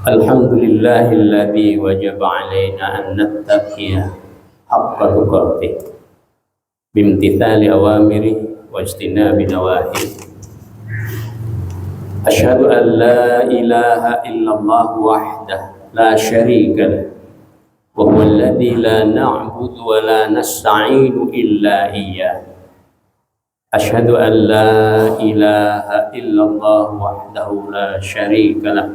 Alhamdulillahilladzi wajaba alaina an nattaqiya haqqa tuqatih bimtithali awamiri wa ijtinabi nawahi. Asyhadu an la ilaha illallah wahdah la syarika lah wa huwa alladzi la na'budu wa la nasta'inu illa iyyah. Asyhadu an la ilaha illallah wahdahu la syarika lah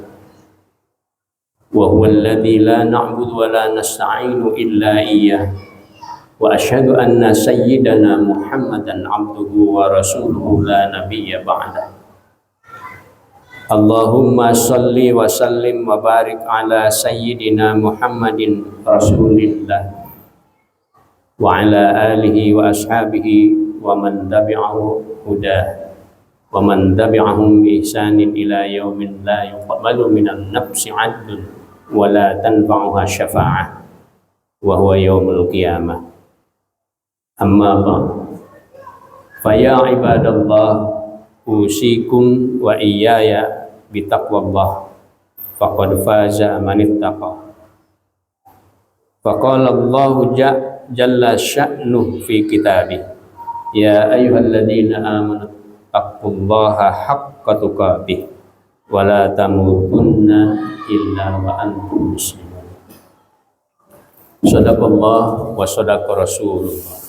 wa huwa alladzi la na'budu wa la nasta'inu illa iyyah. Wa asyhadu anna sayyidana Muhammadan abduhu wa rasuluhu la nabiyya ba'dah. Allahumma salli wa sallim wa barik ala sayyidina Muhammadin rasulillah wa ala alihi wa ashabihi wa man tabi'ahu hudah wa man tabi'ahum bi ihsanin ila yaumin la yuqbalu minan nafsi 'adlun wa la tanfa'uha syafa'ah wa huwa yaumul qiyamah. Amma ba'd, fa ya ibadallah usikum wa iyaya bitaqwallah faqad faza man ittaqa. Faqala Allahu jalla sya'nuhu fi kitabih, ya ayyuhalladzina amanu taqullaha haqqa tuqatih wa la tamutunna illa wa antum muslimun. Shadaqallah wa shadaqa rasulullah.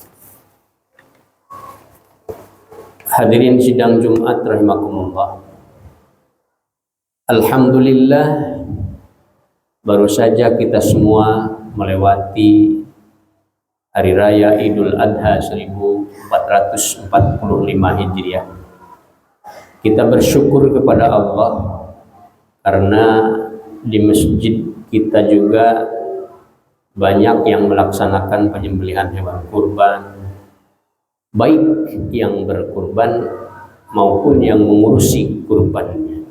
Hadirin sidang Jumat rahimakumullah. Alhamdulillah, baru saja kita semua melewati Hari Raya Idul Adha 1445 Hijriah. Kita bersyukur kepada Allah karena di masjid kita juga banyak yang melaksanakan penyembelihan hewan kurban, baik yang berkurban maupun yang mengurusi kurbannya.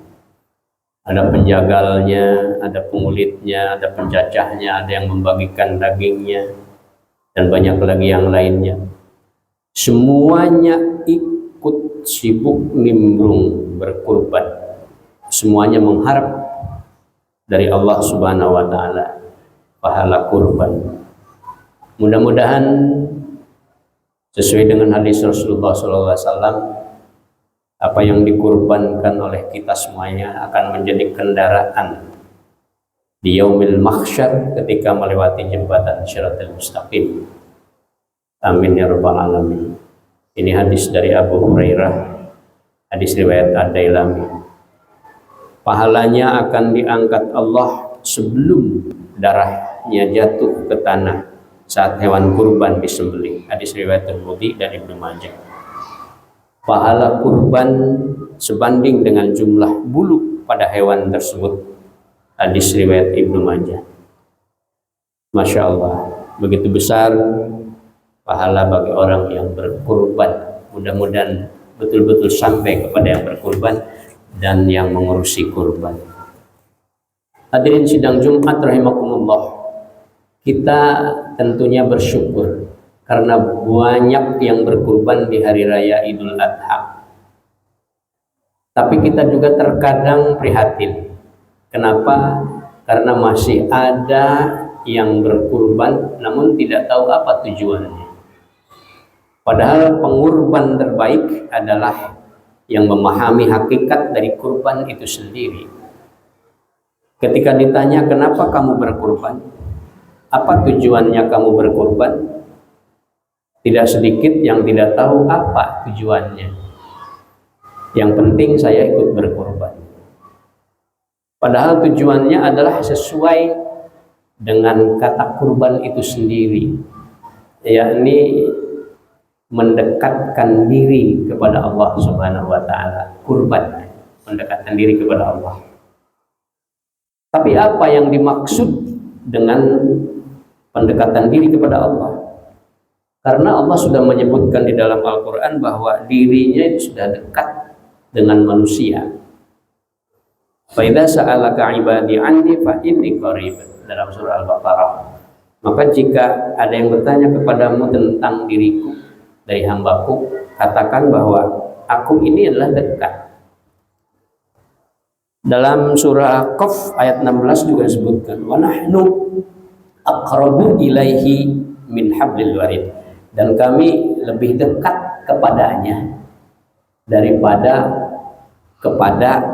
Ada penjagalnya, ada pengulitnya, ada pencacahnya, ada yang membagikan dagingnya, dan banyak lagi yang lainnya. Semuanya ikut sibuk nimbrung berkurban. Semuanya mengharap dari Allah Subhanahu wa taala pahala kurban. Mudah-mudahan sesuai dengan hadis Rasulullah SAW, apa yang dikurbankan oleh kita semuanya akan menjadi kendaraan di yaumil mahsyar ketika melewati jembatan Shiratal Mustaqim. Amin ya rabbal alamin. Ini hadis dari Abu Hurairah, hadis riwayat Ad-Dailami. Pahalanya akan diangkat Allah sebelum darahnya jatuh ke tanah saat hewan kurban disembelih. Hadis riwayat Tirmidzi dan Ibnu Majah. Pahala kurban sebanding dengan jumlah bulu pada hewan tersebut. Hadis riwayat Ibnu Majah. Masya Allah, begitu besar pahala bagi orang yang berkurban. Mudah-mudahan betul-betul sampai kepada yang berkurban dan yang mengurusi kurban. Hadirin sidang Jumat rahimakumullah. Kita tentunya bersyukur karena banyak yang berkurban di hari raya Idul Adha. Tapi kita juga terkadang prihatin. Kenapa? Karena masih ada yang berkurban namun tidak tahu apa tujuannya. Padahal pengurban terbaik adalah yang memahami hakikat dari kurban itu sendiri. Ketika ditanya kenapa kamu berkurban, apa tujuannya kamu berkurban, tidak sedikit yang tidak tahu apa tujuannya. Yang penting saya ikut berkurban. Padahal tujuannya adalah sesuai dengan kata kurban itu sendiri, yakni mendekatkan diri kepada Allah Subhanahu wa taala. Kurban, mendekatkan diri kepada Allah. Tapi apa yang dimaksud dengan pendekatan diri kepada Allah? Karena Allah sudah menyebutkan di dalam Al-Quran bahwa dirinya itu sudah dekat dengan manusia. Fa idza sa'alaka 'ibadi 'anni fa inni qarib, dalam surah Al-Baqarah. Maka jika ada yang bertanya kepadamu tentang diriku dari hambaku, katakan bahwa aku ini adalah dekat. Dalam surah Qaf ayat 16 juga disebutkan wa nahnu aqrabu ilaihi min hablil warid, dan kami lebih dekat kepadanya daripada kepada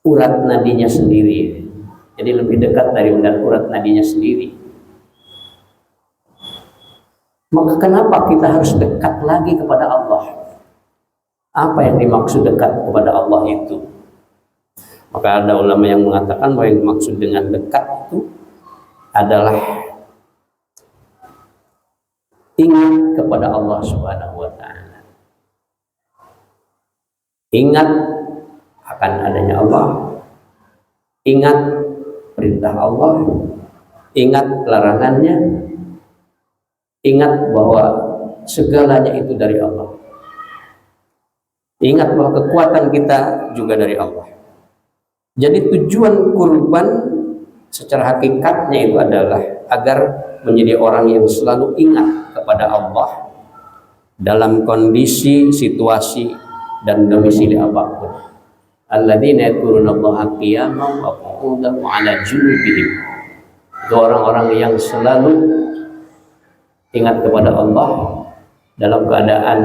urat nadinya sendiri. Jadi lebih dekat dari urat nadinya sendiri. Maka kenapa kita harus dekat lagi kepada Allah? Apa yang dimaksud dekat kepada Allah itu? Maka ada ulama yang mengatakan bahwa yang dimaksud dengan dekat itu adalah ingat kepada Allah Subhanahu wa taala. Ingat akan adanya Allah, ingat perintah Allah, ingat larangannya, ingat bahwa segalanya itu dari Allah. Ingat bahwa kekuatan kita juga dari Allah. Jadi tujuan kurban secara hakikatnya itu adalah agar menjadi orang yang selalu ingat kepada Allah dalam kondisi, situasi, dan domisili apapun. Alladzina yadhkurunallaha qiyaman wa qu'udan wa 'ala junubihim. Itu orang-orang yang selalu ingat kepada Allah dalam keadaan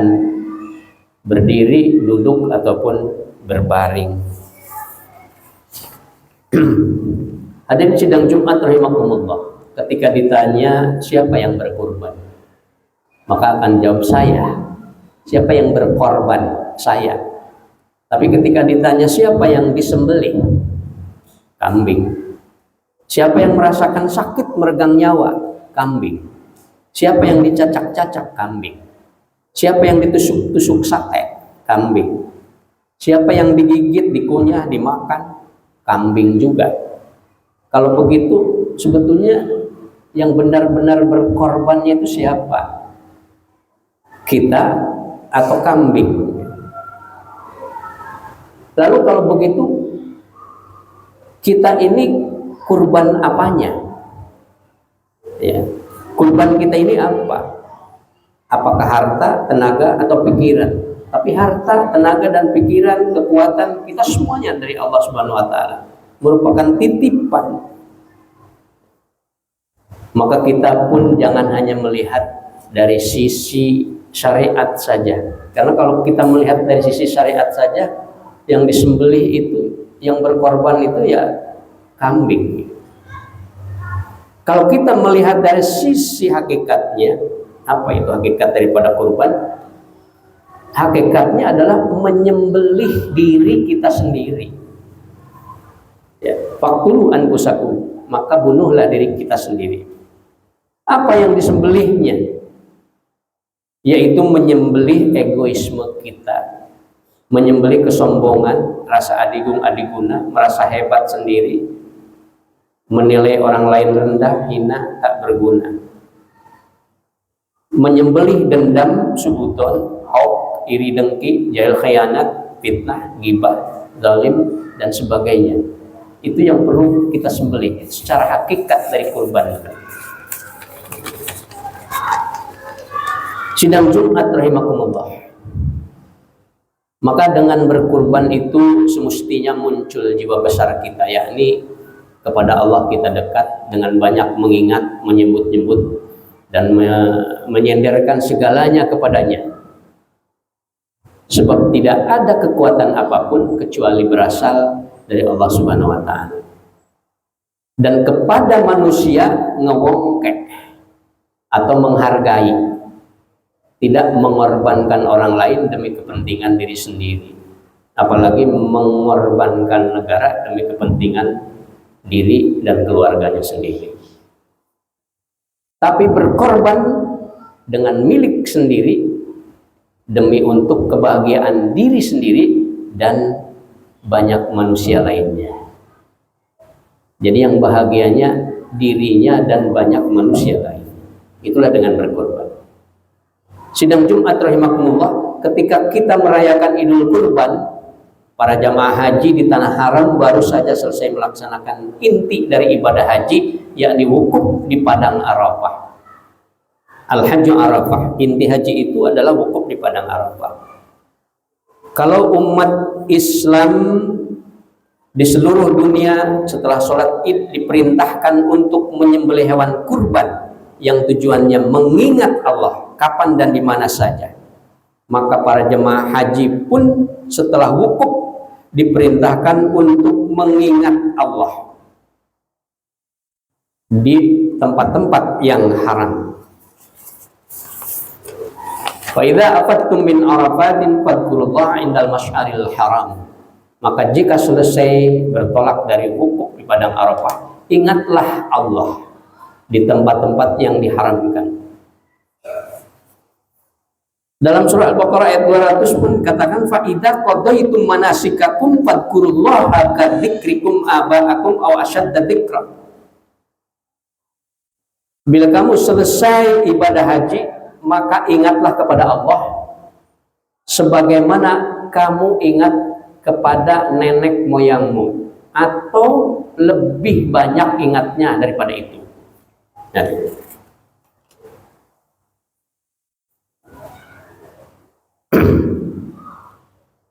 berdiri, duduk, ataupun berbaring. Hadirin sidang Jumat rahimakumullah, ketika ditanya siapa yang berkurban, maka akan jawab saya. Siapa yang berkorban? Saya. Tapi ketika ditanya siapa yang disembelih? Kambing. Siapa yang merasakan sakit meregang nyawa? Kambing. Siapa yang dicacak-cacak? Kambing. Siapa yang ditusuk-tusuk sate? Kambing. Siapa yang digigit, dikunyah, dimakan? Kambing juga. Kalau begitu sebetulnya yang benar-benar berkorbannya itu siapa? Kita atau kambing? Lalu kalau begitu kita ini kurban apanya? Ya, kurban kita ini apa? Apakah harta, tenaga, atau pikiran? Tapi harta, tenaga, dan pikiran, kekuatan kita semuanya dari Allah Subhanahu wa taala, merupakan titipan. Maka kita pun jangan hanya melihat dari sisi syariat saja. Karena kalau kita melihat dari sisi syariat saja, yang disembelih itu, yang berkorban itu ya kambing. Kalau kita melihat dari sisi hakikatnya, apa itu hakikat daripada kurban? Hakikatnya adalah menyembelih diri kita sendiri. Ya, faqtulu anfusakum, maka bunuhlah diri kita sendiri. Apa yang disembelihnya? Yaitu menyembelih egoisme kita, menyembelih kesombongan, rasa adigung-adiguna, merasa hebat sendiri, menilai orang lain rendah, hina, tak berguna. Menyembelih dendam, subuton, hauk, iri dengki, jahil khianat, fitnah, ghibah, zalim, dan sebagainya. Itu yang perlu kita sembelih secara hakikat dari kurban. Sidang Jumat rahimakumullah. Maka dengan berkurban itu semestinya muncul jiwa besar kita, yakni kepada Allah kita dekat dengan banyak mengingat, menyebut-nyebut, dan menyenderkan segalanya kepadanya. Sebab tidak ada kekuatan apapun kecuali berasal dari Allah Subhanahu wa taala. Dan kepada manusia ngewongkek atau menghargai, tidak mengorbankan orang lain demi kepentingan diri sendiri, apalagi mengorbankan negara demi kepentingan diri dan keluarganya sendiri. Tapi berkorban dengan milik sendiri demi untuk kebahagiaan diri sendiri dan banyak manusia lainnya. Jadi yang bahagianya dirinya dan banyak manusia lain. Itulah dengan berkorban. Sidang Jumat rahimakumullah, ketika kita merayakan Idul Kurban, para jamaah haji di tanah haram baru saja selesai melaksanakan inti dari ibadah haji, yakni wukuf di padang Arafah. Al-Hajju Arafah, inti haji itu adalah wukuf di padang Arafah. Kalau umat Islam di seluruh dunia setelah sholat id diperintahkan untuk menyembelih hewan kurban yang tujuannya mengingat Allah kapan dan di mana saja, maka para jemaah haji pun setelah wukuf diperintahkan untuk mengingat Allah di tempat-tempat yang haram. Fa idza afattum min arafatin fadhkurullaha indal masy'aril haram. Maka jika selesai bertolak dari wukuf di padang Arafah, ingatlah Allah di tempat-tempat yang diharamkan. Dalam surah Al-Baqarah ayat 200 pun katakan fa idza qadaitum manasikakum fadhkurullaha ka dzikrikum aba'akum aw ashadda dzikra. Bila kamu selesai ibadah haji, maka ingatlah kepada Allah sebagaimana kamu ingat kepada nenek moyangmu, atau lebih banyak ingatnya daripada itu. Nah,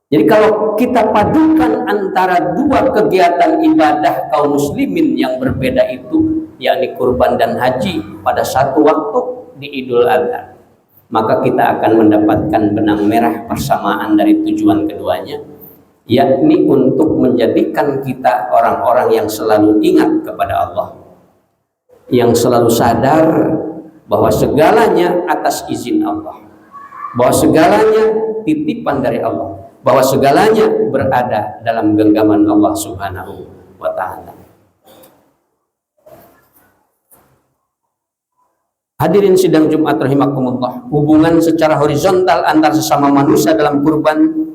jadi kalau kita padukan antara dua kegiatan ibadah kaum muslimin yang berbeda itu, yakni kurban dan haji pada satu waktu di Idul Adha, maka kita akan mendapatkan benang merah persamaan dari tujuan keduanya, yakni untuk menjadikan kita orang-orang yang selalu ingat kepada Allah, yang selalu sadar bahwa segalanya atas izin Allah, bahwa segalanya titipan dari Allah, bahwa segalanya berada dalam genggaman Allah Subhanahu wa ta'ala. Hadirin sidang Jumat rahimakumullah, hubungan secara horizontal antar sesama manusia dalam kurban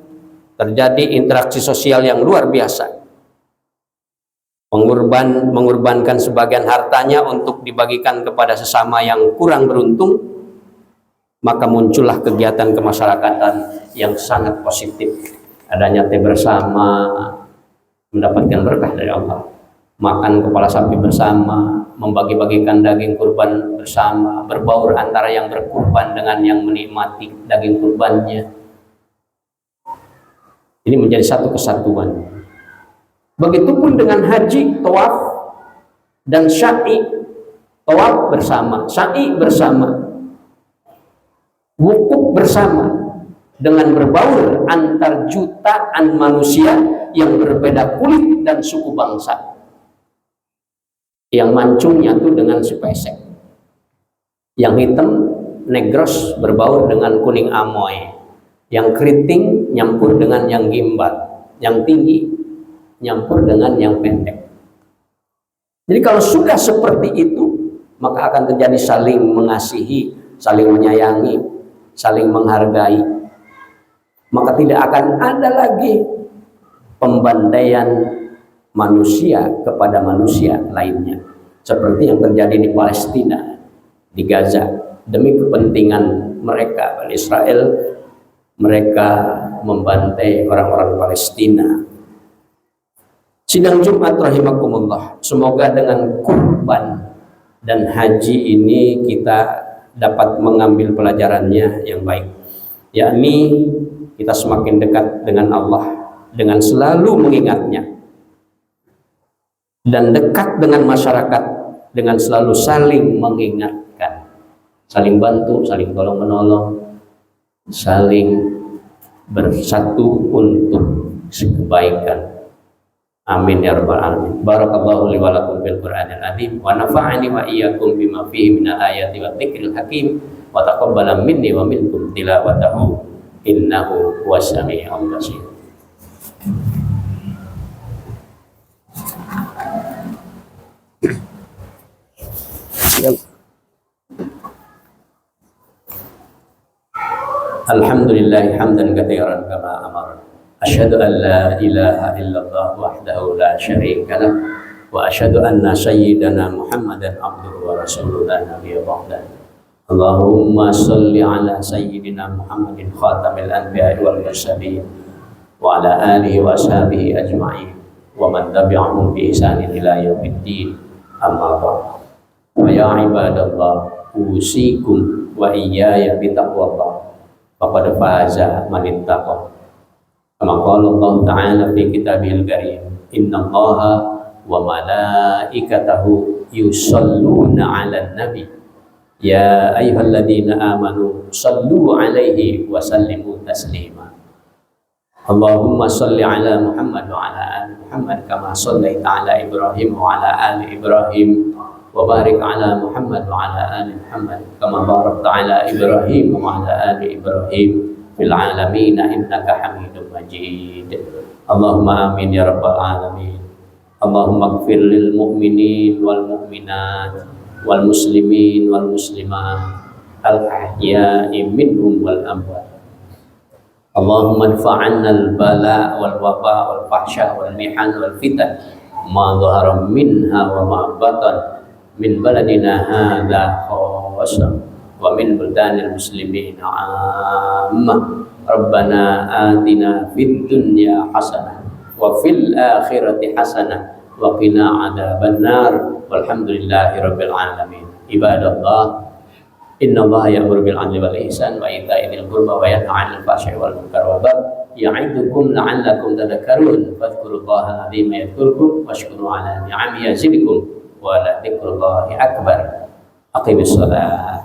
terjadi interaksi sosial yang luar biasa. Pengurban mengorbankan sebagian hartanya untuk dibagikan kepada sesama yang kurang beruntung, maka muncullah kegiatan kemasyarakatan yang sangat positif. Adanya teh bersama, mendapatkan berkah dari Allah. Makan kepala sapi bersama, membagi-bagikan daging kurban bersama, berbaur antara yang berkurban dengan yang menikmati daging kurbannya. Ini menjadi satu kesatuan. Begitupun dengan haji, tawaf dan sya'i. Tawaf bersama, sya'i bersama, wukuf bersama, dengan berbaur antar jutaan manusia yang berbeda kulit dan suku bangsa. Yang mancungnya tuh dengan si pesek, yang hitam negros berbaur dengan kuning amoy, yang keriting nyampur dengan yang gimbal, yang tinggi nyampur dengan yang pendek. Jadi kalau sudah seperti itu, maka akan terjadi saling mengasihi, saling menyayangi, saling menghargai. Maka tidak akan ada lagi pembandaian manusia kepada manusia lainnya, seperti yang terjadi di Palestina, di Gaza. Demi kepentingan mereka, Israel, mereka membantai orang-orang Palestina. Sidang Jumat rahimakumullah, semoga dengan kurban dan haji ini kita dapat mengambil pelajarannya yang baik, yakni kita semakin dekat dengan Allah dengan selalu mengingatnya, dan dekat dengan masyarakat dengan selalu saling mengingatkan, saling bantu, saling tolong menolong, saling bersatu untuk kebaikan. Amin ya rabbal alamin. Barakallahu li wa lakum bil Qur'anil azim wa nafa'ani wa iyyakum bima fihi minal ayati wa dzikril hakim wa taqabbala minni wa minkum tilawatahu innahu huwas samiul basir. Alhamdulillah hamdan katsiran kama amara. Asyhadu an la ilaha illallah wahdahu la syarika lah wa asyhadu anna sayyidana Muhammadan abduhu wa rasuluhu la nabiyya ba'dah. Allahumma shalli ala sayyidina Muhammadin khatamil anbiya'i wal mursalin wa ala alihi wa ashabihi ajma'in wa man tabi'ahum bi ihsanin ila yaumiddin. Amma ba'd. Wa ya ibadallah, usikum wa iyaya bi taqwallah. Faqad faza man ittaqa. Kama qala Allah Ta'ala fi kitabihil karim, innallaha wa malaikatahu yusalluna 'alan nabi ya ayyuhalladzina amanu sallu 'alaihi wa sallimu taslima. Allahumma salli ala Muhammad wa ala ali Muhammad kama sallaita ala Ibrahim wa ala ali Ibrahim wa barik ala Muhammad wa ala ali Muhammad kama barakta ala Ibrahim wa ala ali Ibrahim fil alamin innaka Hamidum Majid. Allahumma amin ya rabbal alamin. Allahumma ighfir lil mu'minin wal mu'minat wal muslimin wal muslimat al ahya'i minhum wal amwat. Allahumma adfa'anna al-bala wal waba wal fahsya wal mihan wal fitan ma dhahara minha wa ma batan min baladina hadha khassa wa min buldanil muslimin 'amma. Rabbana atina fid dunya hasanah wa fil akhirati hasanah wa qina adzabannar walhamdulillahi rabbil alamin. Ibadallah, innallaha ya'muru bil 'adli wal ihsan wa ita'i dzil qurba wa yanha 'anil fahsya'i wal munkari wal baghi ya'idukum la'allakum tadhakkarun. Fadhkurullaha al-'azima yadhkurkum washkuru 'ala ni'amihi yazidkum wa la dzikrullahi akbar. Aqimis shalah.